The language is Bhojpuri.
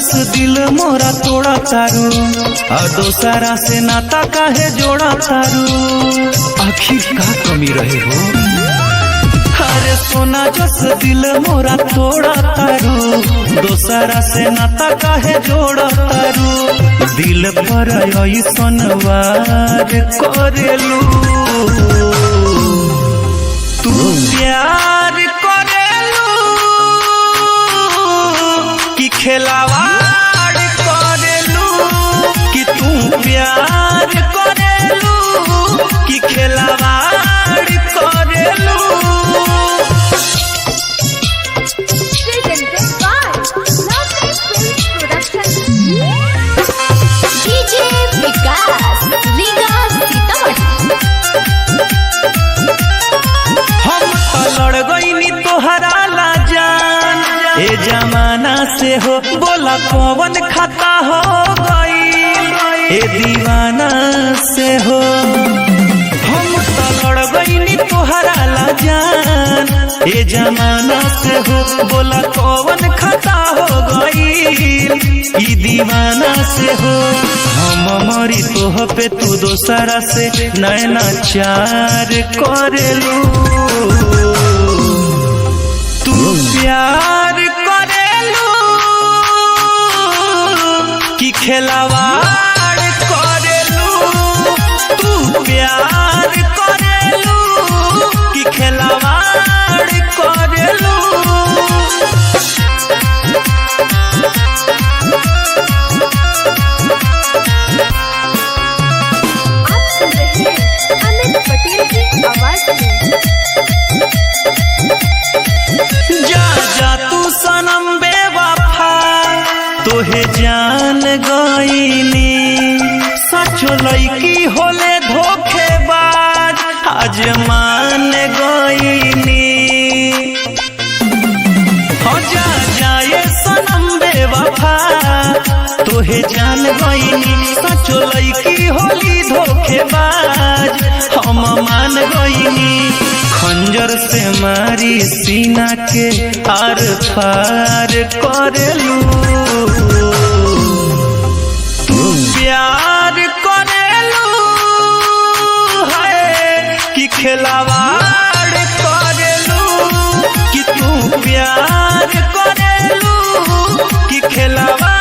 जस दिल मोरा तोड़ा तारू, और दोसरा से नाता काहे जोड़ा तारू। आखिर का कमी रहे हो? अरे सोना जस दिल मोरा तोड़ा तारू, दोसरा से नाता काहे जोड़ा तारू। दिल पर ऐसन वार करेलू, तू प्यार करेलू कि खिलावाड़ करेलू, कि तू प्यार करेलू कि खिलावाड़ करेलू। लड़ गईनी तोहरा ला जान, ए जमाना से हो बोला कौन खाता हो गई, ए दीवाना से हो। हम तो लड़ गईनी तोहरा ला जान, ए जमाना से हो बोला कौन खाता हो गई, ई दीवाना से हो। हम मरी तोह पे तू दोसरा से नैना चार करेलू, तू प्यार करेलू कि खिलावाड़ करेलू, तू प्यार करेलू कि खिलावाड़ करेलू। अमित पटेल की आवाज में जा तू सनम बेवफा, तोहे जान गईनी, सचो लईकी होले धोखेबाज, आज मान गईनी। हो जा जाए सनम बेवफा, तोहे जान गईनी, सचो लईकी होली धोखेबाज, हम मान गईनी। खंजर से मारी सीना के आर पार करेलू, तू प्यार करेलू है कि खिलावाड़ करेलू, कि तू प्यार करेलू कि खिलावाड़